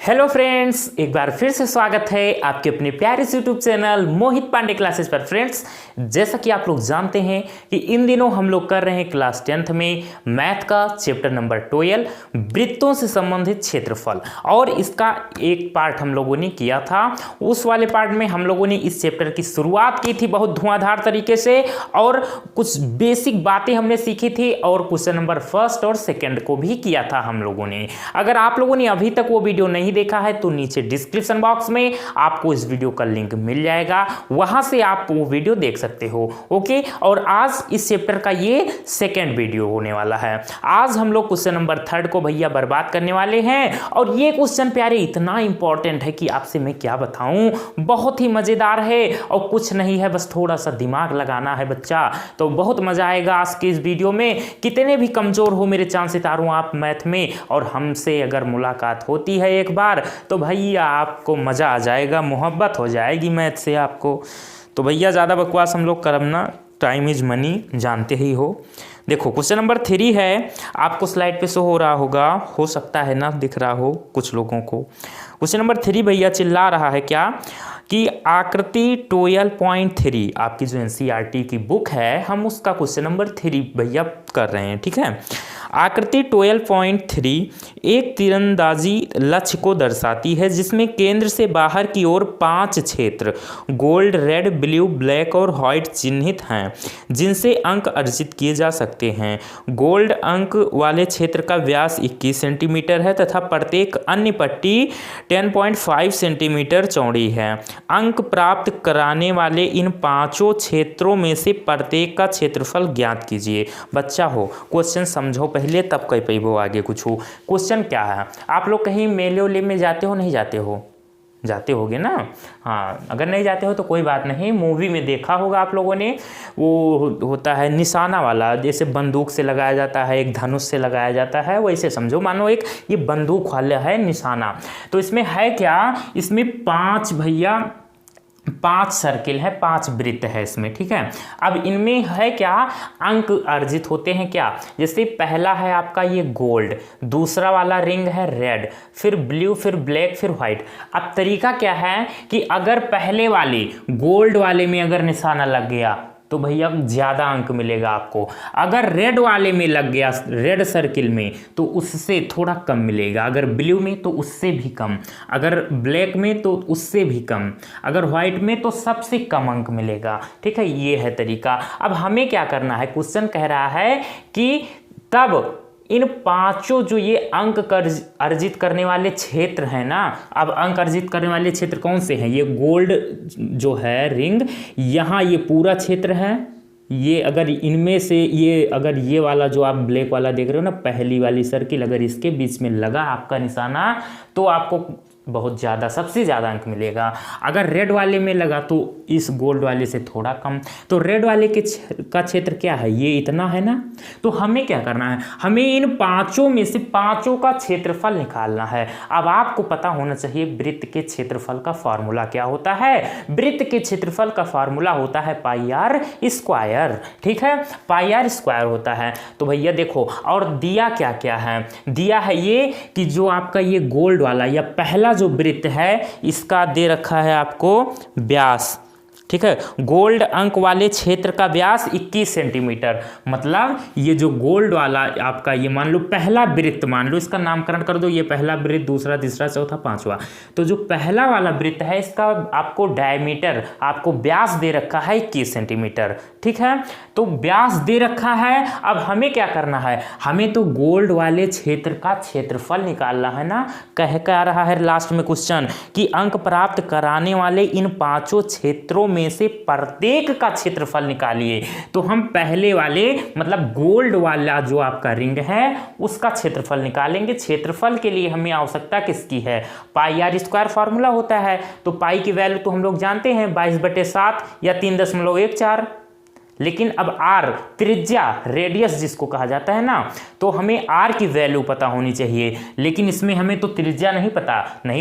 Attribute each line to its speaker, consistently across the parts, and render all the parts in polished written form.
Speaker 1: Hello friends, एक बार फिर से स्वागत है आपके अपने प्यारे से यूट्यूब चैनल मोहित पांडे क्लासेस पर। फ्रेंड्स, जैसा कि आप लोग जानते हैं कि इन दिनों हम लोग कर रहे हैं क्लास 10th में मैथ का चैप्टर नंबर 12 वृत्तों से संबंधित क्षेत्रफल। और इसका एक पार्ट हम लोगों ने किया था। उस वाले पार्ट में हम लोगों ने इस चैप्टर की शुरुआत की थी बहुत धुआंधार तरीके से, और कुछ बेसिक बातें हमने सीखी थी, और क्वेश्चन नंबर फर्स्ट और सेकेंड को भी किया था हम लोगों ने। अगर आप लोगों ने अभी तक वो वीडियो नहीं देखा है तो नीचे डिस्क्रिप्शन बॉक्स में आपको इस वीडियो का लिंक मिल जाएगा, वहां से आप वो वीडियो देख सकते हो। ओके, और आज इस चैप्टर का ये सेकेंड वीडियो होने वाला है। आज हम लोग क्वेश्चन नंबर 3 को भैया बर्बाद करने वाले हैं। और ये क्वेश्चन प्यारे इतना इंपॉर्टेंट है कि आपसे मैं क्या बताऊं, बहुत ही मजेदार है और कुछ नहीं है, बस थोड़ा सा दिमाग लगाना है बच्चा, तो बहुत मजा आएगा आज के इस वीडियो में। कितने भी कमजोर हो मेरे चांद सितारों आप मैथ में, और हमसे अगर मुलाकात होती है एक बार तो भैया आपको मजा आ जाएगा, मोहब्बत हो जाएगी मैथ से आपको। तो भैया ज़्यादा बकवास हम लोग करब ना, टाइम इज मनी, जानते ही हो। देखो क्वेश्चन नंबर 3 है, आपको स्लाइड पे शो हो रहा होगा, हो सकता है ना दिख रहा हो कुछ लोगों को। क्वेश्चन नंबर 3 भैया चिल्ला रहा है क्या कि आकृति 12.3 आपकी जो एनसीईआरटी की बुक है, हम उसका क्वेश्चन नंबर 3 भैया कर रहे हैं। ठीक है, आकृति 12.3 एक तीरंदाजी लक्ष्य को दर्शाती है जिसमें केंद्र से बाहर की ओर 5 क्षेत्र गोल्ड, रेड, ब्लू, ब्लैक और व्हाइट चिन्हित हैं जिनसे अंक अर्जित किए जा सकते हैं। गोल्ड अंक वाले क्षेत्र का व्यास 21 सेंटीमीटर है तथा प्रत्येक अन्य पट्टी 10.5 सेंटीमीटर चौड़ी है। अंक प्राप्त कराने वाले इन 5 क्षेत्रों में से प्रत्येक का क्षेत्रफल ज्ञात कीजिए। बच्चा हो, क्वेश्चन समझो पहले तब कह पाइबो आगे कुछ हो। क्वेश्चन क्या है, आप लोग कहीं मेले उले में जाते हो नहीं जाते हो? जाते होगे ना। हाँ, अगर नहीं जाते हो तो कोई बात नहीं, मूवी में देखा होगा आप लोगों ने। वो होता है निशाना वाला, जैसे बंदूक से लगाया जाता है, एक धनुष से लगाया जाता है, वैसे समझो, मानो एक ये बंदूक वाला है निशाना। तो इसमें है क्या, इसमें 5 भैया 5 सर्किल है, 5 वृत्त है इसमें। ठीक है, अब इनमें है क्या, अंक अर्जित होते हैं क्या। जैसे पहला है आपका ये गोल्ड, दूसरा वाला रिंग है रेड, फिर ब्लू, फिर ब्लैक, फिर व्हाइट। अब तरीका क्या है कि अगर पहले वाले गोल्ड वाले में अगर निशाना लग गया तो भैया ज़्यादा अंक मिलेगा आपको। अगर रेड वाले में लग गया, रेड सर्किल में, तो उससे थोड़ा कम मिलेगा। अगर ब्लू में तो उससे भी कम, अगर ब्लैक में तो उससे भी कम, अगर व्हाइट में तो सबसे कम अंक मिलेगा। ठीक है, ये है तरीका। अब हमें क्या करना है, क्वेश्चन कह रहा है कि तब इन 5 जो ये अंक अर्जित करने वाले क्षेत्र हैं ना, अब अंक अर्जित करने वाले क्षेत्र कौन से हैं, ये गोल्ड जो है रिंग, यहाँ ये पूरा क्षेत्र है। ये अगर इनमें से ये अगर ये वाला जो आप ब्लैक वाला देख रहे हो ना, पहली वाली सर्किल, अगर इसके बीच में लगा आपका निशाना तो आपको बहुत ज़्यादा, सबसे ज़्यादा अंक मिलेगा। अगर रेड वाले में लगा तो इस गोल्ड वाले से थोड़ा कम। तो रेड वाले का क्षेत्र क्या है, ये इतना है ना। तो हमें क्या करना है, हमें इन 5 में से 5 का क्षेत्रफल निकालना है। अब आपको पता होना चाहिए वृत्त के क्षेत्रफल का फॉर्मूला क्या होता है। वृत्त के क्षेत्रफल का फॉर्मूला होता है पाई आर स्क्वायर। ठीक है, पाई आर स्क्वायर होता है। तो भैया देखो, और दिया क्या क्या है, दिया है ये कि जो आपका ये गोल्ड वाला या पहला जो वृत्त है, इसका दे रखा है आपको व्यास। ठीक है, गोल्ड अंक वाले क्षेत्र का व्यास 21 सेंटीमीटर। मतलब ये जो गोल्ड वाला आपका, ये मान लो पहला वृत्त, मान लो इसका नामकरण कर दो, ये पहला वृत्त, दूसरा, तीसरा, चौथा, 5वां। तो जो पहला वाला वृत्त है, इसका आपको डायमीटर, आपको व्यास दे रखा है 21 सेंटीमीटर। ठीक है, तो व्यास दे रखा है। अब हमें क्या करना है, हमें तो गोल्ड वाले क्षेत्र का क्षेत्रफल निकालना है ना। कह क्या रहा है लास्ट में क्वेश्चन कि अंक प्राप्त कराने वाले इन 5 क्षेत्रों में से प्रत्येक का क्षेत्रफल निकालिए। तो हम पहले वाले मतलब गोल्ड वाला जो आपका रिंग है उसका क्षेत्रफल निकालेंगे। क्षेत्रफल के लिए हमें आवश्यकता किसकी है, पाई आर स्क्वायर फॉर्मूला होता है। तो पाई की वैल्यू तो हम लोग जानते हैं 22/7 या 3.14। लेकिन अब आर त्रिज्या रेडियस जिसको कहा जाता है ना, तो हमें आर की वैल्यू पता होनी चाहिए, लेकिन इसमें हमें तो त्रिज्या नहीं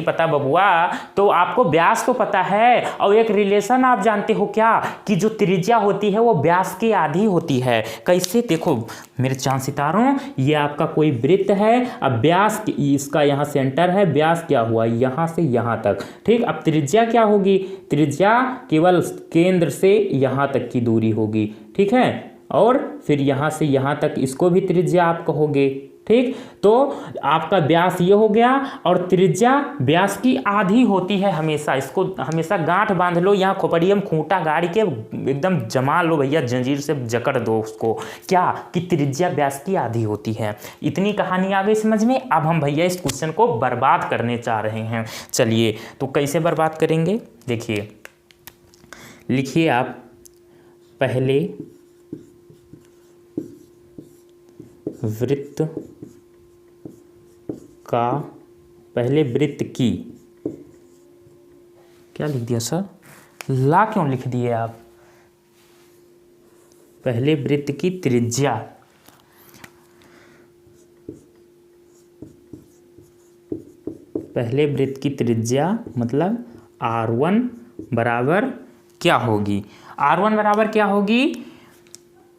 Speaker 1: पता बबुआ। तो आपको व्यास तो पता है, और एक रिलेशन आप जानते हो क्या, कि जो त्रिज्या होती है वो व्यास के आधी होती है। कैसे? देखो मेरे चांद सितारों, ये आपका कोई वृत्त है, अब व्यास इसका यहाँ सेंटर है, व्यास क्या हुआ यहाँ से यहाँ तक, ठीक। अब त्रिज्या क्या होगी? त्रिज्या केवल केंद्र से यहाँ तक की दूरी होगी, ठीक है, और फिर यहाँ से यहाँ तक इसको भी त्रिज्या आप कहोगे, ठीक। तो आपका व्यास ये हो गया, और त्रिज्या व्यास की आधी होती है हमेशा। इसको हमेशा गांठ बांध लो, यहाँ खोपड़िया में खूंटा गाड़ के एकदम जमा लो भैया, जंजीर से जकड़ दो उसको, क्या कि त्रिज्या व्यास की आधी होती है। इतनी कहानी आ गई समझ में। अब हम भैया इस क्वेश्चन को बर्बाद करने चाह रहे हैं। चलिए तो कैसे बर्बाद करेंगे, देखिए लिखिए आप, पहले वृत्त का, पहले वृत्त की, क्या लिख दिया सर, ला क्यों लिख दिए आप, पहले वृत्त की त्रिज्या, पहले वृत्त की त्रिज्या मतलब R1 बराबर क्या होगी, R1 बराबर क्या होगी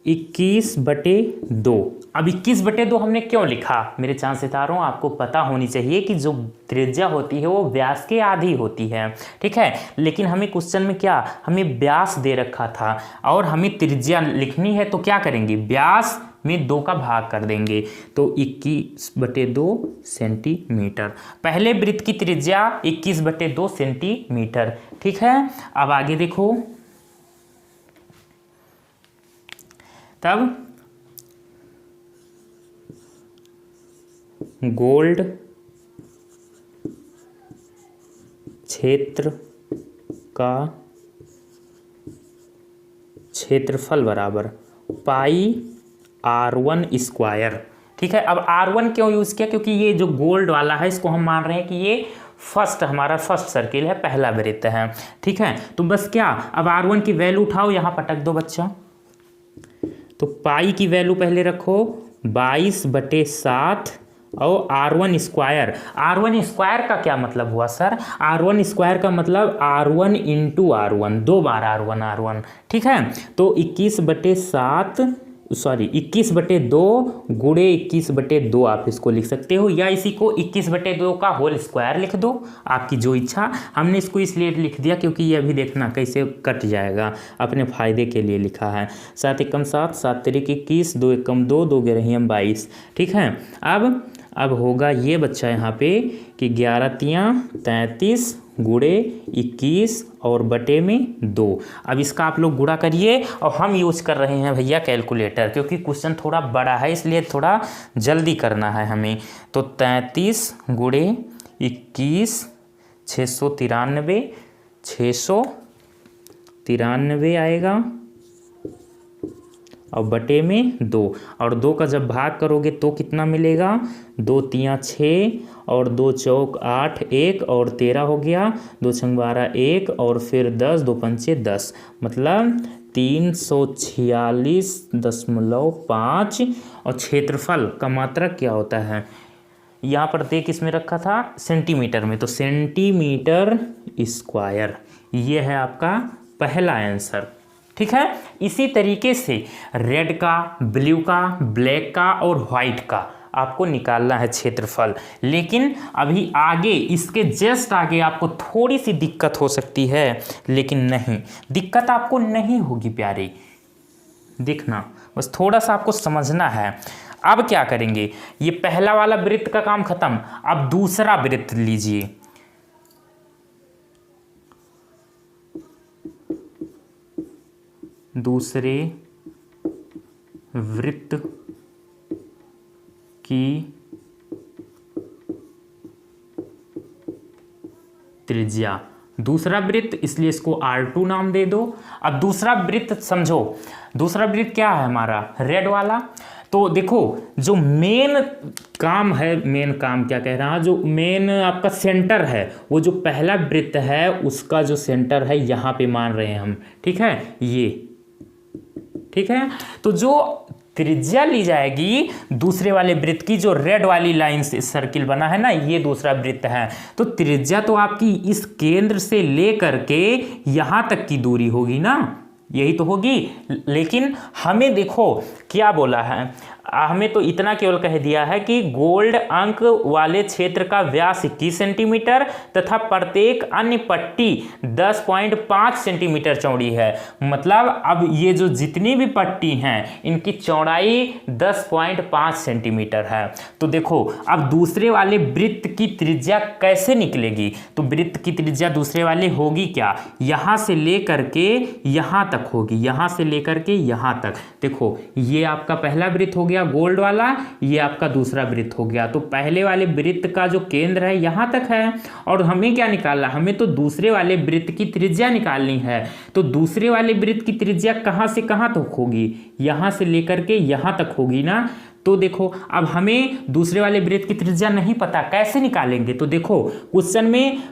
Speaker 1: 21/2। अब 21/2 हमने क्यों लिखा मेरे चांद सितारों, आपको पता होनी चाहिए कि जो त्रिज्या होती है वो व्यास के आधी होती है, ठीक है। लेकिन हमें क्वेश्चन में क्या, हमें व्यास दे रखा था और हमें त्रिज्या लिखनी है, तो क्या करेंगे, व्यास में 2 का भाग कर देंगे, तो 21/2 सेंटीमीटर। पहले वृत्त की त्रिज्या 21/2 सेंटीमीटर, ठीक है। अब आगे देखो, तब गोल्ड क्षेत्र का क्षेत्रफल बराबर पाई R1 स्क्वायर, ठीक है। अब R1 क्यों यूज़ किया, क्योंकि ये जो गोल्ड वाला है इसको हम मान रहे हैं कि ये हमारा फर्स्ट सर्किल है, पहला वृत्त है, ठीक है। तो बस क्या, अब R1 की वैल्यू उठाओ, यहाँ पटक दो बच्चा, तो पाई की वैल्यू पहले रखो 22/7 और R1 स्क्वायर, R1 स्क्वायर का क्या मतलब हुआ सर, R1 स्क्वायर का मतलब R1 इंटू R1, 2 बार R1, ठीक है। तो 21/2 गुणे 21/2 आप इसको लिख सकते हो, या इसी को 21/2 का होल स्क्वायर लिख दो, आपकी जो इच्छा। हमने इसको इसलिए लिख दिया क्योंकि ये अभी देखना कैसे कट जाएगा, अपने फायदे के लिए लिखा है। 7 एकम 7, 7 तिरिक 21, 2 एकम 2, 2 गेरहियम 22, ठीक है। अब होगा ये बच्चा यहाँ पे कि 11 तियाँ 33 गुणे 21 और बटे में 2। अब इसका आप लोग गुणा करिए, और हम यूज़ कर रहे हैं भैया कैलकुलेटर, क्योंकि क्वेश्चन थोड़ा बड़ा है इसलिए थोड़ा जल्दी करना है हमें। तो 33 गुणे 21 693 आएगा, और बटे में 2, और 2 का जब भाग करोगे तो कितना मिलेगा, 2 तियाँ 6 और 2 चौक 8, 1 और 13 हो गया, 2 छंग 12 1 और फिर 10, 2 पंचे 10, मतलब 346.5। और क्षेत्रफल का मात्रक क्या होता है, यहाँ पर देख इसमें रखा था सेंटीमीटर में, तो सेंटीमीटर स्क्वायर, ये है आपका पहला आंसर, ठीक है। इसी तरीके से रेड का, ब्लू का, ब्लैक का और व्हाइट का आपको निकालना है क्षेत्रफल। लेकिन अभी आगे, इसके जस्ट आगे आपको थोड़ी सी दिक्कत हो सकती है, लेकिन नहीं, दिक्कत आपको नहीं होगी प्यारे, देखना बस थोड़ा सा आपको समझना है। अब क्या करेंगे, ये पहला वाला वृत्त का काम खत्म, अब दूसरा वृत्त लीजिए, दूसरे वृत्त की त्रिज्या, दूसरा वृत्त इसलिए इसको R2 नाम दे दो। अब दूसरा वृत्त समझो, दूसरा वृत्त क्या है हमारा, रेड वाला। तो देखो जो मेन काम है, मेन काम क्या कह रहा है, जो मेन आपका सेंटर है, वो जो पहला वृत्त है उसका जो सेंटर है यहाँ पे मान रहे हैं हम, ठीक है। ठीक है। तो जो त्रिज्या ली जाएगी दूसरे वाले वृत्त की, जो रेड वाली लाइन से सर्किल बना है ना, ये दूसरा वृत्त है, तो त्रिज्या तो आपकी इस केंद्र से लेकर के यहां तक की दूरी होगी ना, यही तो होगी। लेकिन हमें देखो क्या बोला है, हमें तो इतना केवल कह दिया है कि गोल्ड अंक वाले क्षेत्र का व्यास 21 सेंटीमीटर तथा प्रत्येक अन्य पट्टी 10.5 सेंटीमीटर चौड़ी है। मतलब अब ये जो जितनी भी पट्टी हैं इनकी चौड़ाई 10.5 सेंटीमीटर है। तो देखो अब दूसरे वाले वृत्त की त्रिज्या कैसे निकलेगी, तो वृत्त की त्रिज्या दूसरे वाले होगी क्या, यहां से लेकर के यहां तक होगी, यहां से लेकर के यहां तक। देखो ये आपका पहला वृत्त हो गया गोल्ड वाला, ये आपका दूसरा वृत्त हो गया। तो पहले वाले वृत्त का जो केंद्र है यहां तक है, और हमें क्या निकालना, हमें तो दूसरे वाले वृत्त की त्रिज्या निकालनी है। तो दूसरे वाले वृत्त की त्रिज्या कहां से कहां तक होगी, यहां से लेकर के यहां तक होगी ना। तो देखो अब हमें दूसरे वाले वृत्त की त्रिज्या नहीं पता, कैसे निकालेंगे। तो देखो क्वेश्चन में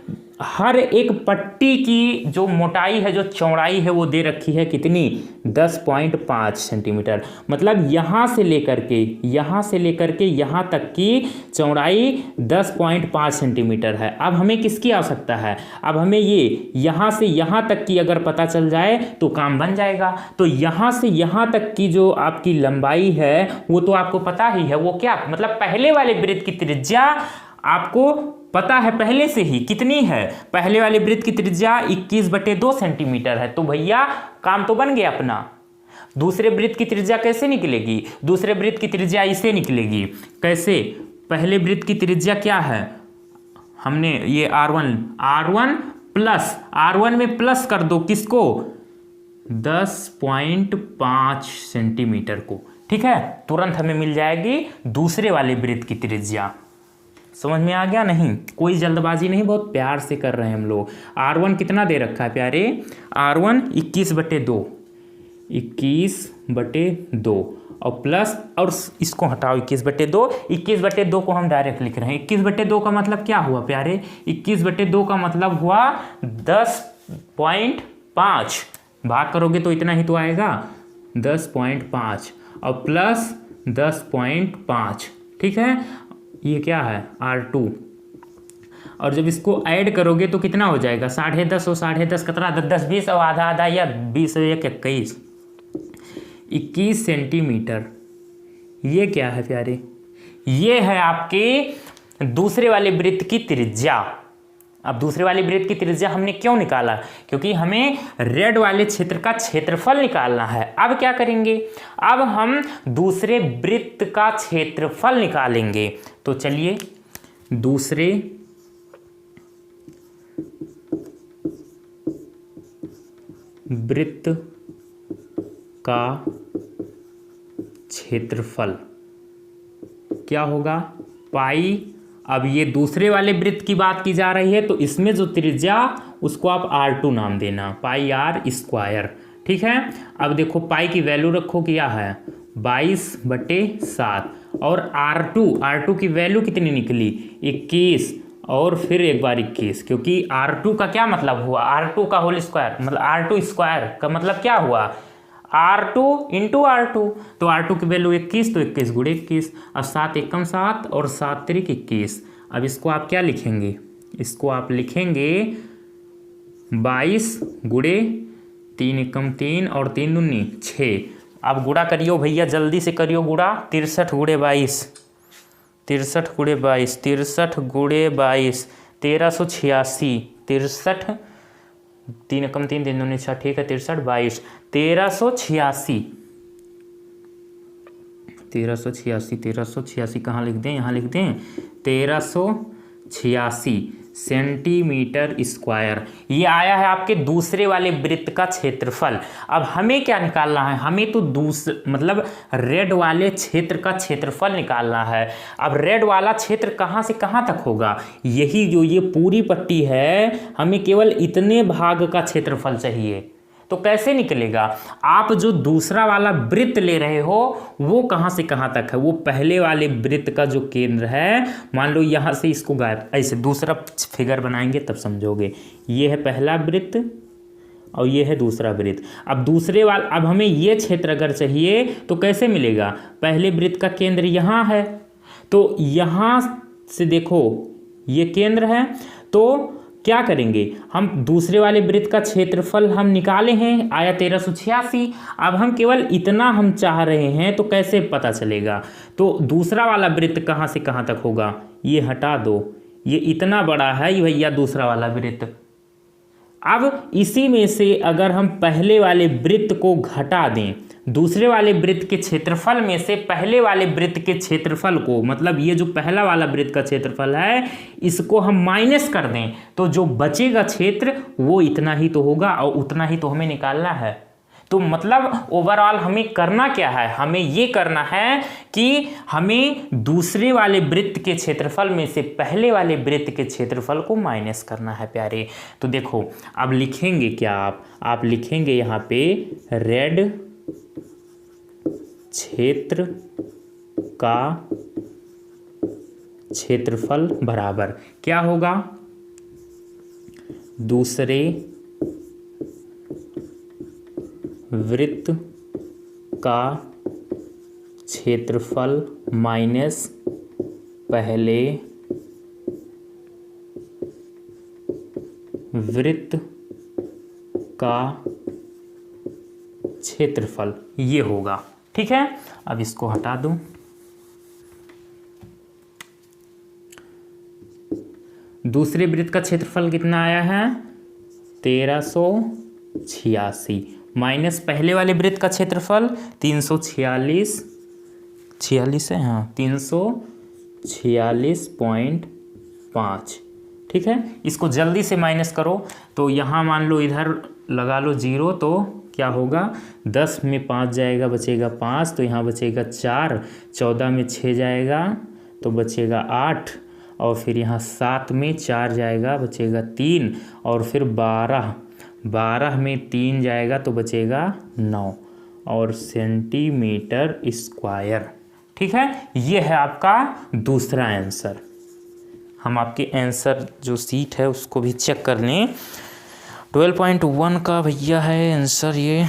Speaker 1: हर एक पट्टी की जो मोटाई है, जो चौड़ाई है, वो दे रखी है कितनी, 10.5 सेंटीमीटर। मतलब यहाँ से लेकर के यहाँ तक की चौड़ाई 10.5 सेंटीमीटर है। अब हमें किसकी आवश्यकता है, अब हमें ये यहाँ से यहाँ तक की अगर पता चल जाए तो काम बन जाएगा। तो यहाँ से यहाँ तक की जो आपकी लंबाई है वो तो आपको पता ही है, वो क्या, मतलब पहले वाले वृत्त की त्रिज्या आपको पता है पहले से ही, कितनी है, पहले वाले वृत्त की त्रिज्या 21/2 सेंटीमीटर है। तो भैया काम तो बन गया अपना। दूसरे वृत्त की त्रिज्या कैसे निकलेगी, दूसरे वृत्त की त्रिज्या इसे निकलेगी, कैसे, पहले वृत्त की त्रिज्या क्या है, हमने ये R1 प्लस R1 में प्लस कर दो किसको, 10.5 सेंटीमीटर को, ठीक है। तुरंत हमें मिल जाएगी दूसरे वाले वृत्त की त्रिज्या। समझ में आ गया, नहीं कोई जल्दबाजी नहीं, बहुत प्यार से कर रहे हैं हम लोग। R1 कितना दे रखा है प्यारे, R1 21/2 और प्लस, और इसको हटाओ 21/2 को हम डायरेक्ट लिख रहे हैं। 21/2 का मतलब क्या हुआ प्यारे, 21/2 का मतलब हुआ 10.5, भाग करोगे तो इतना ही तो आएगा 10.5 और प्लस 10.5, ठीक है। ये क्या है R2, और जब इसको ऐड करोगे तो कितना हो जाएगा, 10.5 और 10.5 कितना, 10 20 और आधा आधा, या 20 और 1 21 सेंटीमीटर। ये क्या है प्यारे, ये है आपके दूसरे वाले वृत्त की त्रिज्या। अब दूसरे वाले वृत्त की त्रिज्या हमने क्यों निकाला, क्योंकि हमें रेड वाले क्षेत्र का क्षेत्रफल निकालना है। अब क्या करेंगे, अब हम दूसरे वृत्त का क्षेत्रफल निकालेंगे। तो चलिए दूसरे वृत्त का क्षेत्रफल क्या होगा, पाई। अब ये दूसरे वाले वृत्त की बात की जा रही है, तो इसमें जो त्रिज्या उसको आप R2 नाम देना, पाई R², ठीक है। अब देखो पाई की वैल्यू रखो, क्या है 22/7, और R2 की वैल्यू कितनी निकली 21, और फिर एक बार 21, क्योंकि R2 का क्या मतलब हुआ, R2 का होल स्क्वायर, मतलब R2² का मतलब क्या हुआ, R2 × R2। तो R2 की वैल्यू 21, तो 21 × 21, अब 7 एकम 7 और 7 त्रिक 21। अब इसको आप क्या लिखेंगे, इसको आप लिखेंगे 22 × 3 एकम 3 और 3 दूनी 6। अब गुणा करियो भैया, जल्दी से करियो गुणा, 63 × 22, 63 × 22, 63 × 22, 1386, 63, 3 एकम 3 3 दूनी 6, ठीक है, 63 22, 1386 कहाँ लिख दें, यहाँ लिख दें 1386 सेंटीमीटर स्क्वायर। ये आया है आपके दूसरे वाले वृत्त का क्षेत्रफल। अब हमें क्या निकालना है, हमें तो मतलब रेड वाले क्षेत्र का क्षेत्रफल निकालना है। अब रेड वाला क्षेत्र कहाँ से कहाँ तक होगा, यही जो ये पूरी पट्टी है, हमें केवल इतने भाग का क्षेत्रफल चाहिए। तो कैसे निकलेगा, आप जो दूसरा वाला वृत्त ले रहे हो वो कहाँ से कहाँ तक है, वो पहले वाले वृत्त का जो केंद्र है, मान लो यहाँ से इसको गायब, ऐसे दूसरा फिगर बनाएंगे तब समझोगे। ये है पहला वृत्त और ये है दूसरा वृत्त। अब हमें ये क्षेत्र अगर चाहिए तो कैसे मिलेगा? पहले वृत्त का केंद्र यहाँ है, तो यहाँ से देखो ये केंद्र है, तो क्या करेंगे हम? दूसरे वाले वृत्त का क्षेत्रफल हम निकाले हैं, आया 1386। अब हम केवल इतना हम चाह रहे हैं, तो कैसे पता चलेगा? तो दूसरा वाला वृत्त कहाँ से कहाँ तक होगा? ये हटा दो, ये इतना बड़ा है ये भैया दूसरा वाला वृत्त। अब इसी में से अगर हम पहले वाले वृत्त को घटा दें, दूसरे वाले वृत्त के क्षेत्रफल में से पहले वाले वृत्त के क्षेत्रफल को, मतलब ये जो पहला वाला वृत्त का क्षेत्रफल है इसको हम माइनस कर दें, तो जो बचेगा क्षेत्र वो इतना ही तो होगा, और उतना ही तो हमें निकालना है। तो मतलब ओवरऑल हमें करना क्या है? हमें ये करना है कि हमें दूसरे वाले वृत्त के क्षेत्रफल में से पहले वाले वृत्त के क्षेत्रफल को माइनस करना है प्यारे। तो देखो अब लिखेंगे क्या आप लिखेंगे यहाँ पे रेड क्षेत्र का क्षेत्रफल बराबर क्या होगा? दूसरे वृत्त का क्षेत्रफल माइनस पहले वृत्त का क्षेत्रफल, ये होगा। ठीक है, अब इसको हटा दूं। दूसरे वृत्त का क्षेत्रफल कितना आया है? 1386 माइनस पहले वाले वृत्त का क्षेत्रफल 346 है, हाँ 346.5। ठीक है, इसको जल्दी से माइनस करो। तो यहाँ मान लो इधर लगा लो 0, तो क्या होगा? 10 में 5 जाएगा, बचेगा 5, तो यहाँ बचेगा 4, 14 में 6 जाएगा तो बचेगा 8, और फिर यहाँ 7 में 4 जाएगा बचेगा 3, और फिर 12 में 3 जाएगा तो बचेगा 9 और सेंटीमीटर स्क्वायर। ठीक है, ये है आपका दूसरा आंसर। हम आपके आंसर जो सीट है उसको भी चेक कर लें। 12.1 का भैया है आंसर ये।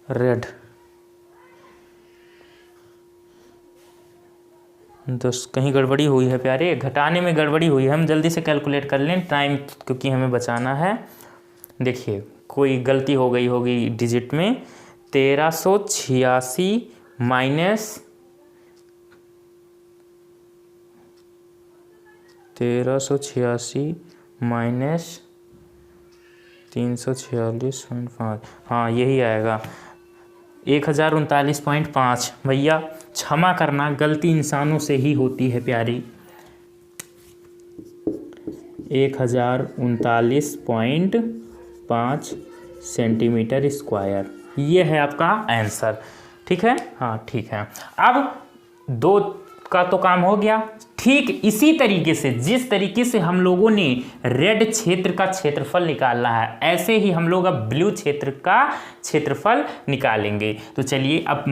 Speaker 1: रेड 10 कहीं गड़बड़ी हुई है प्यारे, घटाने में गड़बड़ी हुई है। हम जल्दी से कैलकुलेट कर लें टाइम, क्योंकि हमें बचाना है। देखिए कोई गलती हो गई होगी डिजिट में। 1386 माइनस 346 हाँ यही आएगा 1039.5। भैया क्षमा करना, गलती इंसानों से ही होती है प्यारी। 1039.5 सेंटीमीटर स्क्वायर, ये है आपका आंसर। ठीक है, हाँ ठीक है। अब 2 का तो काम हो गया। ठीक इसी तरीके से, जिस तरीके से हम लोगों ने रेड क्षेत्र का क्षेत्रफल निकालना है, ऐसे ही हम लोग अब ब्लू क्षेत्र का क्षेत्रफल निकालेंगे। तो चलिए अब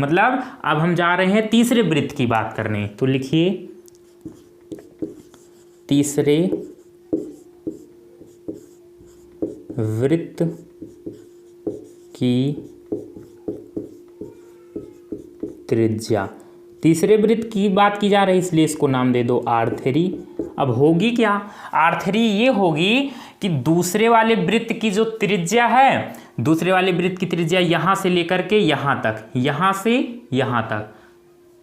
Speaker 1: हम जा रहे हैं तीसरे वृत्त की बात करने। तो लिखिए तीसरे वृत्त की त्रिज्या। तीसरे वृत्त की बात की जा रही है, इसलिए इसको नाम दे दो R3। अब होगी क्या? R3 ये होगी कि दूसरे वाले वृत्त की जो त्रिज्या है, दूसरे वाले वृत्त की त्रिज्या यहाँ से लेकर के यहाँ तक, यहाँ से यहाँ तक,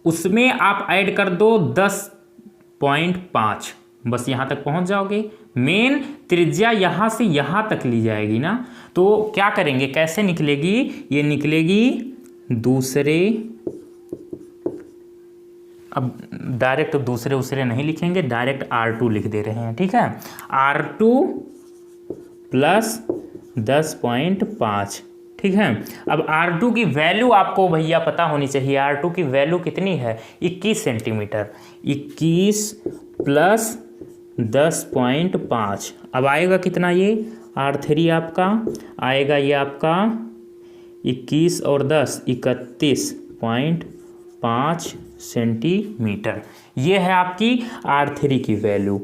Speaker 1: उसमें आप ऐड कर दो 10.5, बस यहाँ तक पहुँच जाओगे। मेन त्रिज्या यहाँ से यहाँ तक ली जाएगी ना, तो क्या करेंगे, कैसे निकलेगी? ये निकलेगी दूसरे, अब डायरेक्ट दूसरे उसरे नहीं लिखेंगे, डायरेक्ट R2 लिख दे रहे हैं। ठीक है, R2 प्लस 10.5। ठीक है, अब R2 की वैल्यू आपको भैया पता होनी चाहिए। R2 की वैल्यू कितनी है? 21 सेंटीमीटर। 21 प्लस 10.5, अब आएगा कितना? ये R3 आपका आएगा, ये आपका 21 और 10 31.5 सेंटीमीटर। ये है आपकी R3 की वैल्यू।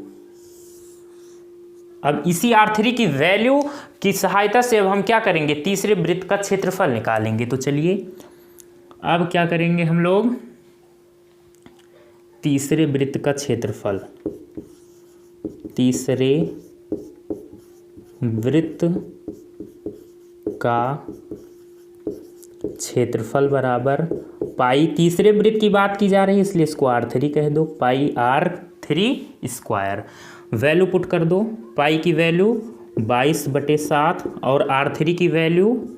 Speaker 1: अब इसी R3 की वैल्यू की सहायता से अब हम क्या करेंगे, तीसरे वृत्त का क्षेत्रफल निकालेंगे। तो चलिए अब क्या करेंगे हम लोग, तीसरे वृत्त का क्षेत्रफल, तीसरे वृत्त का क्षेत्रफल बराबर पाई, तीसरे वृत्त की बात की जा रही है इसलिए इसको R3 कह दो, पाई R3 स्क्वायर। वैल्यू पुट कर दो, पाई की वैल्यू 22/7 और R3 की वैल्यू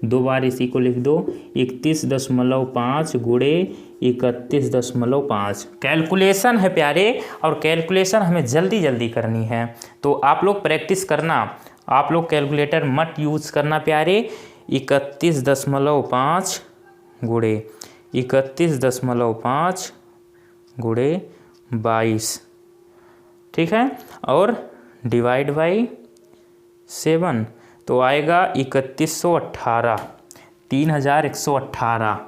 Speaker 1: दो बार इसी को लिख दो, 31.5 गुणे 31.5। कैलकुलेशन है प्यारे, और कैलकुलेशन हमें जल्दी जल्दी करनी है, तो आप लोग प्रैक्टिस करना, आप लोग कैलकुलेटर मत यूज़ करना प्यारे। 31.5 गुणे 31.5 गुणे 22, ठीक है, और डिवाइड बाई 7 तो आएगा 3118, 3118,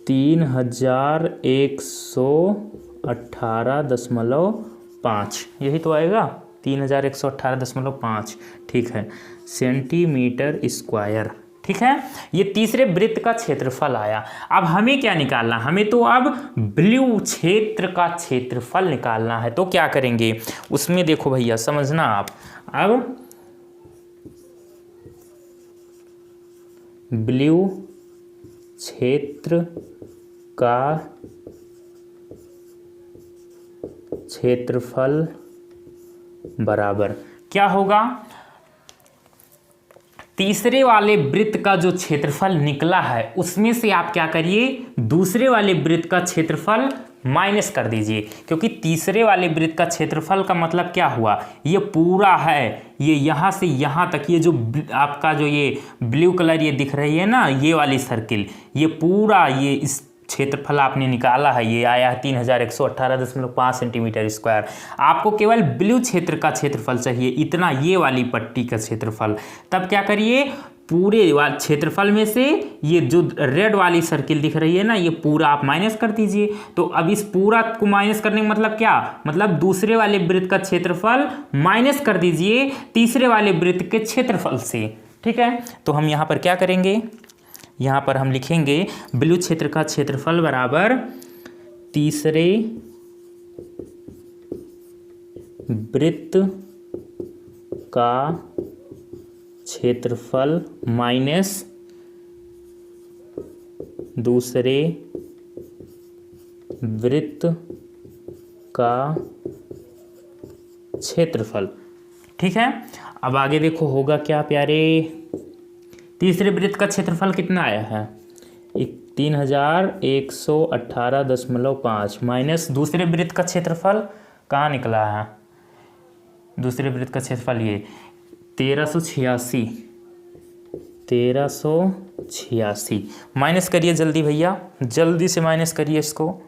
Speaker 1: 3118.5, यही तो आएगा 3118.5, ठीक है, सेंटीमीटर स्क्वायर। ठीक है, ये तीसरे वृत्त का क्षेत्रफल आया। अब हमें क्या निकालना, हमें तो अब ब्लू क्षेत्र का क्षेत्रफल निकालना है। तो क्या करेंगे उसमें, देखो भैया समझना आप, अब ब्लू क्षेत्र का क्षेत्रफल बराबर क्या होगा, तीसरे वाले वृत्त का जो क्षेत्रफल निकला है उसमें से आप क्या करिए, दूसरे वाले वृत्त का क्षेत्रफल माइनस कर दीजिए, क्योंकि तीसरे वाले वृत्त का क्षेत्रफल का मतलब क्या हुआ, ये पूरा है, ये यहाँ से यहाँ तक, ये जो आपका जो ये ब्लू कलर ये दिख रही है ना, ये वाली सर्किल, ये पूरा ये इस क्षेत्रफल आपने निकाला है, ये आया है 3118.5 सेंटीमीटर स्क्वायर। आपको केवल ब्लू क्षेत्र का क्षेत्रफल चाहिए, इतना, ये वाली पट्टी का क्षेत्रफल। तब क्या करिए, पूरे क्षेत्रफल में से ये जो रेड वाली सर्किल दिख रही है ना, ये पूरा आप माइनस कर दीजिए। तो अब इस पूरा को माइनस करने का मतलब क्या, मतलब दूसरे वाले वृत्त का क्षेत्रफल माइनस कर दीजिए तीसरे वाले वृत्त के क्षेत्रफल से। ठीक है, तो हम यहाँ पर क्या करेंगे, यहाँ पर हम लिखेंगे ब्लू क्षेत्र का क्षेत्रफल बराबर तीसरे वृत्त का क्षेत्रफल माइनस दूसरे वृत्त का क्षेत्रफल। ठीक है, अब आगे देखो होगा क्या प्यारे, तीसरे वृत्त का क्षेत्रफल कितना आया है, 3118.5 माइनस दूसरे वृत्त का क्षेत्रफल कहाँ निकला है, दूसरे वृत्त का क्षेत्रफल ये 1386 माइनस करिए जल्दी भैया, जल्दी से माइनस करिए इसको,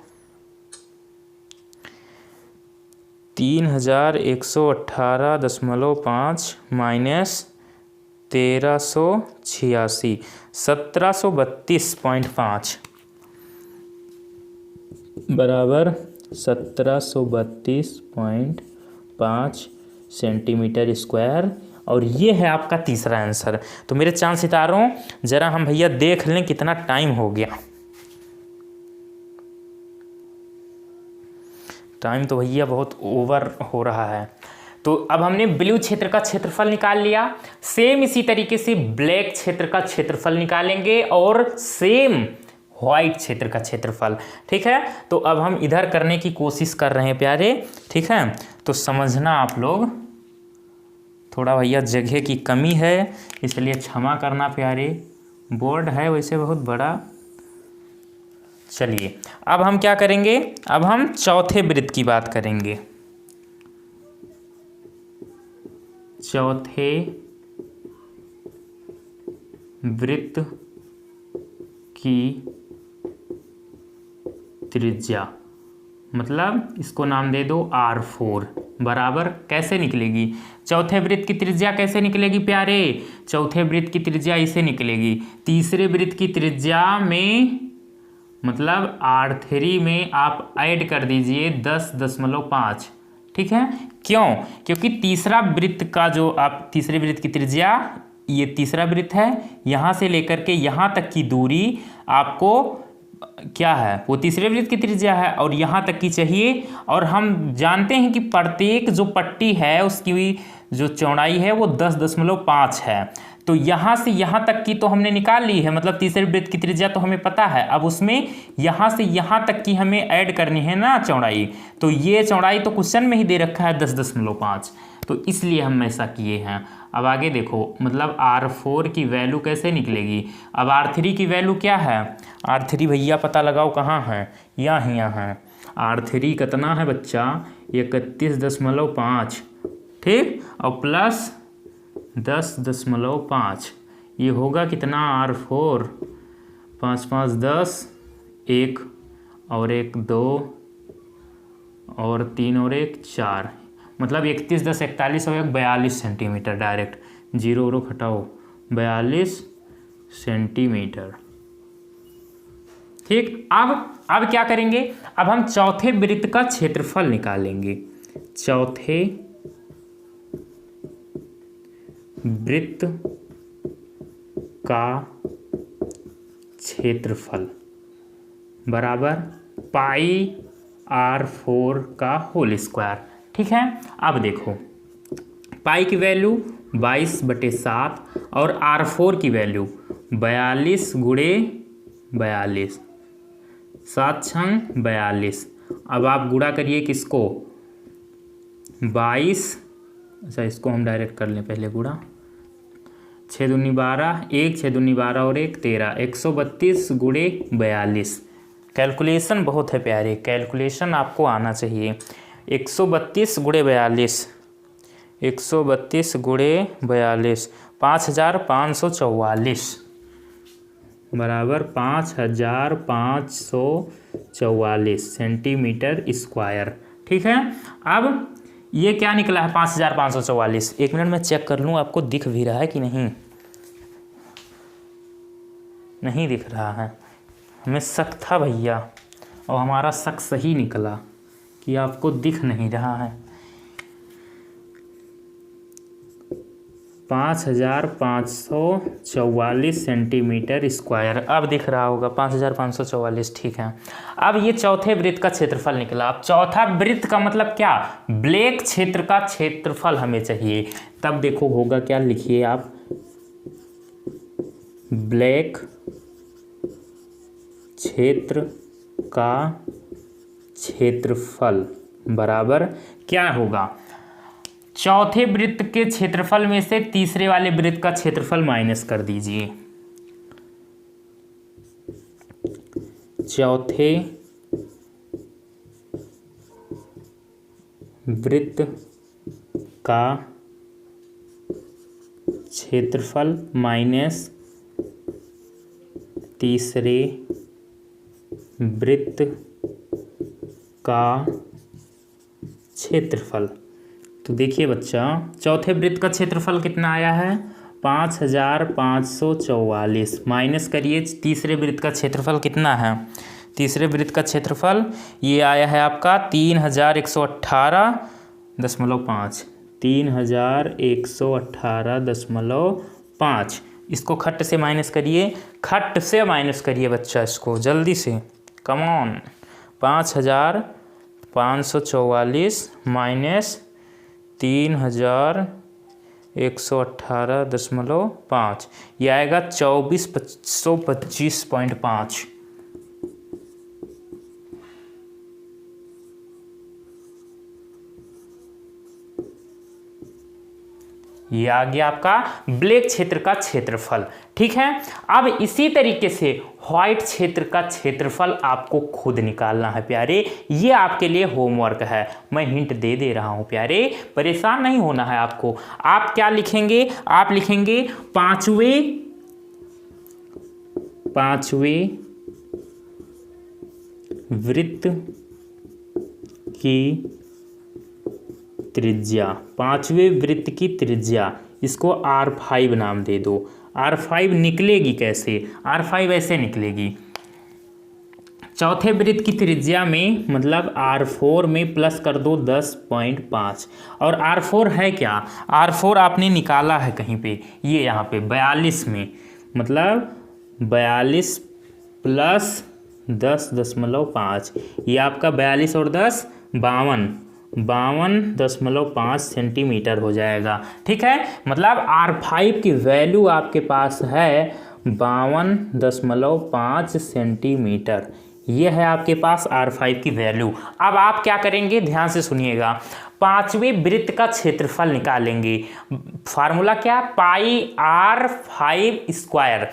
Speaker 1: 3118.5 माइनस 1386, 1732.5 बराबर 1732.5 सेंटीमीटर स्क्वायर। और ये है आपका तीसरा आंसर। तो मेरे चांद सितारों, जरा हम भैया देख लें कितना टाइम हो गया। टाइम तो भैया बहुत ओवर हो रहा है। तो अब हमने ब्लू क्षेत्र का क्षेत्रफल निकाल लिया, सेम इसी तरीके से ब्लैक क्षेत्र का क्षेत्रफल निकालेंगे और सेम व्हाइट क्षेत्र का क्षेत्रफल। ठीक है, तो अब हम इधर करने की कोशिश कर रहे हैं प्यारे। ठीक है, तो समझना आप लोग, थोड़ा भैया जगह की कमी है इसलिए क्षमा करना प्यारे, बोर्ड है वैसे बहुत बड़ा। चलिए अब हम क्या करेंगे, अब हम चौथे वृत्त की बात करेंगे। चौथे वृत्त की त्रिज्या, मतलब इसको नाम दे दो R4 बराबर कैसे निकलेगी, चौथे वृत्त की त्रिज्या कैसे निकलेगी प्यारे, चौथे वृत्त की त्रिज्या इसे निकलेगी, तीसरे वृत्त की त्रिज्या में मतलब R3 में आप ऐड कर दीजिए 10.5। ठीक है, क्यों? क्योंकि तीसरा वृत्त का जो आप तीसरे वृत्त की त्रिज्या, ये तीसरा वृत्त है, यहाँ से लेकर के यहाँ तक की दूरी आपको क्या है, वो तीसरे वृत्त की त्रिज्या है और यहाँ तक की चाहिए। और हम जानते हैं कि प्रत्येक जो पट्टी है उसकी जो चौड़ाई है वो 10.5 है। तो यहाँ से यहाँ तक की तो हमने निकाल ली है, मतलब तीसरे वृत्त की त्रिज्या तो हमें पता है। अब उसमें यहाँ से यहाँ तक की हमें ऐड करनी है ना चौड़ाई, तो ये चौड़ाई तो क्वेश्चन में ही दे रखा है 10.5, तो इसलिए हम ऐसा किए हैं। अब आगे देखो, मतलब R4 की वैल्यू कैसे निकलेगी। अब R3 की वैल्यू क्या है, R3 भैया पता लगाओ कहाँ है, यहाँ है। R3 कितना है बच्चा, 31.5, ठीक, और प्लस 10.5, ये होगा कितना R4, 5 5 10, 1 और 1 2 और 3 और 1 4, मतलब 31 10 41 और 1 42 सेंटीमीटर। डायरेक्ट जीरो रो हटाओ, 42 सेंटीमीटर। ठीक, अब क्या करेंगे, अब हम चौथे वृत्त का क्षेत्रफल निकालेंगे। चौथे वृत्त का क्षेत्रफल बराबर πr4 का होल स्क्वायर। ठीक है, अब देखो पाई की वैल्यू 22/7 और R4 की वैल्यू 42 गुणे 42, 7 छंग 42। अब आप गुणा करिए किसको, 22, अच्छा इसको हम डायरेक्ट कर लें पहले गुणा, 6 दूनी 12, 1 6 दूनी 12 और 1 13, 132 गुणे 42। कैलकुलेशन बहुत है प्यारे, कैलकुलेशन आपको आना चाहिए। 132 गुणे 42, 132 गुणे 42, 5544 बराबर 5544 सेंटीमीटर स्क्वायर। ठीक है, अब ये क्या निकला है, 5544। एक मिनट में चेक कर लूँ आपको दिख भी रहा है कि नहीं, नहीं दिख रहा है, हमें शक था भैया और हमारा शक सही निकला कि आपको दिख नहीं रहा है। 5544 सेंटीमीटर स्क्वायर, अब दिख रहा होगा 5544। ठीक है, अब ये चौथे वृत्त का क्षेत्रफल निकला। अब चौथा वृत्त का मतलब क्या, ब्लैक क्षेत्र का क्षेत्रफल हमें चाहिए। तब देखो होगा क्या, लिखिए आप, ब्लैक क्षेत्र का क्षेत्रफल बराबर क्या होगा, चौथे वृत्त के क्षेत्रफल में से तीसरे वाले वृत्त का क्षेत्रफल माइनस कर दीजिए। चौथे वृत्त का क्षेत्रफल माइनस तीसरे वृत्त का क्षेत्रफल। तो देखिए बच्चा, चौथे वृत्त का क्षेत्रफल कितना आया है, 5544, माइनस करिए तीसरे वृत्त का क्षेत्रफल कितना है। तीसरे वृत्त का क्षेत्रफल ये आया है आपका 3118.5, 3118.5। इसको खट्ट से माइनस करिए, खट्ट से माइनस करिए बच्चा इसको जल्दी से, कम ऑन। 5544 माइनस 3118.5, यह आएगा 2425.5। ये आ गया आपका ब्लैक क्षेत्र का क्षेत्रफल। ठीक है, अब इसी तरीके से व्हाइट क्षेत्र का क्षेत्रफल आपको खुद निकालना है प्यारे। ये आपके लिए होमवर्क है, मैं हिंट दे दे रहा हूं प्यारे, परेशान नहीं होना है आपको। आप क्या लिखेंगे, आप लिखेंगे पांचवें वृत्त की त्रिज्या, पांचवें वृत्त की त्रिज्या, इसको R5 नाम दे दो। R5 निकलेगी कैसे, R5 ऐसे निकलेगी, चौथे वृत्त की त्रिज्या में मतलब R4 में प्लस कर दो 10.5 और R4 है क्या, R4 आपने निकाला है कहीं पे, ये यहाँ पे 42 में, मतलब 42 प्लस 10.5, ये आपका 42 और 10 52.5 सेंटीमीटर हो जाएगा। ठीक है, मतलब R5 की वैल्यू आपके पास है 52.5 सेंटीमीटर। ये है आपके पास R5 की वैल्यू। अब आप क्या करेंगे, ध्यान से सुनिएगा, पांचवें वृत्त का क्षेत्रफल निकालेंगे। फार्मूला क्या, पाई R5 स्क्वायर।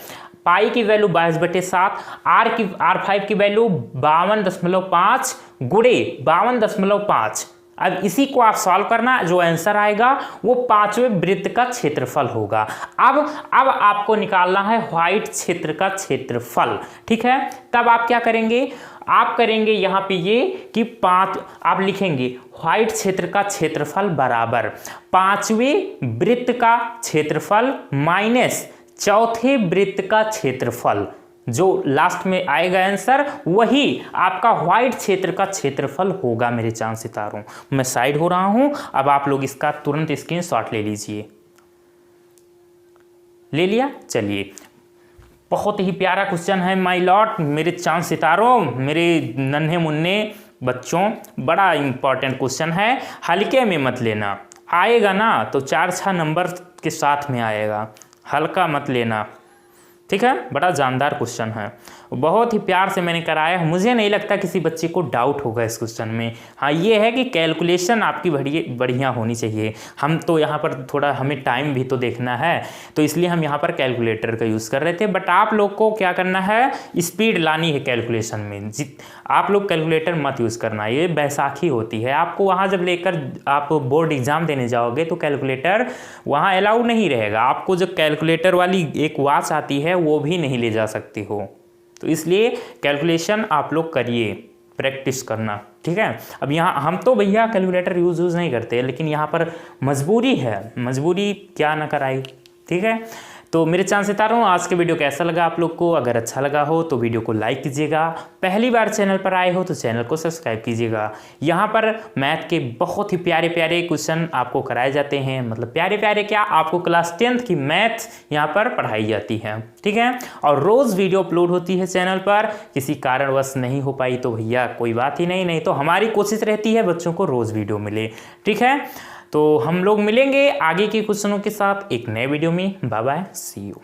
Speaker 1: पाई की वैल्यू 22/7, R5 की वैल्यू 52.5 गुणे 52.5। अब इसी को आप सॉल्व करना, जो आंसर आएगा वो पांचवें वृत्त का क्षेत्रफल होगा। अब आपको निकालना है व्हाइट क्षेत्र का क्षेत्रफल। ठीक है, तब आप क्या करेंगे, आप करेंगे यहाँ पे ये कि आप लिखेंगे व्हाइट क्षेत्र का क्षेत्रफल बराबर पांचवें वृत्त का क्षेत्रफल माइनस चौथे वृत्त का क्षेत्रफल। जो लास्ट में आएगा आंसर वही आपका व्हाइट क्षेत्र का क्षेत्रफल होगा मेरे चांद सितारों। मैं साइड हो रहा हूं, अब आप लोग इसका तुरंत स्क्रीनशॉट ले लीजिए। ले लिया, चलिए। बहुत ही प्यारा क्वेश्चन है माय लॉर्ड, मेरे चांद सितारों, मेरे नन्हे मुन्ने बच्चों, बड़ा इंपॉर्टेंट क्वेश्चन है, हल्के में मत लेना। आएगा ना तो 4-6 नंबर के साथ में आएगा, हल्का मत लेना। ठीक है, बड़ा जानदार क्वेश्चन है, बहुत ही प्यार से मैंने कराया है। मुझे नहीं लगता किसी बच्चे को डाउट होगा इस क्वेश्चन में। हाँ, ये है कि कैलकुलेशन आपकी बढ़िया होनी चाहिए। हम तो यहाँ पर थोड़ा, हमें टाइम भी तो देखना है, तो इसलिए हम यहाँ पर कैलकुलेटर का यूज़ कर रहे थे। बट आप लोग को क्या करना है, स्पीड लानी है कैलकुलेशन में। आप लोग कैलकुलेटर मत यूज़ करना, ये बैसाखी होती है। आपको वहाँ जब लेकर आप बोर्ड एग्जाम देने जाओगे तो कैलकुलेटर वहाँ अलाउ नहीं रहेगा। आपको जो कैलकुलेटर वाली एक वॉच आती है वो भी नहीं ले जा सकती हो। तो इसलिए कैलकुलेशन आप लोग करिए, प्रैक्टिस करना। ठीक है, अब यहाँ हम तो भैया कैलकुलेटर यूज़ नहीं करते, लेकिन यहाँ पर मजबूरी है, मजबूरी क्या ना कराई। ठीक है, तो मेरे चांद सितारों, आज के वीडियो कैसा लगा आप लोग को? अगर अच्छा लगा हो तो वीडियो को लाइक कीजिएगा, पहली बार चैनल पर आए हो तो चैनल को सब्सक्राइब कीजिएगा। यहाँ पर मैथ के बहुत ही प्यारे प्यारे क्वेश्चन आपको कराए जाते हैं, मतलब प्यारे प्यारे क्या, आपको क्लास 10th की मैथ यहाँ पर पढ़ाई जाती है। ठीक है, और रोज़ वीडियो अपलोड होती है चैनल पर। किसी कारणवश नहीं हो पाई तो भैया कोई बात ही नहीं तो हमारी कोशिश रहती है बच्चों को रोज़ वीडियो मिले। ठीक है, तो हम लोग मिलेंगे आगे के क्वेश्चनों के साथ एक नए वीडियो में। Bye bye, see you.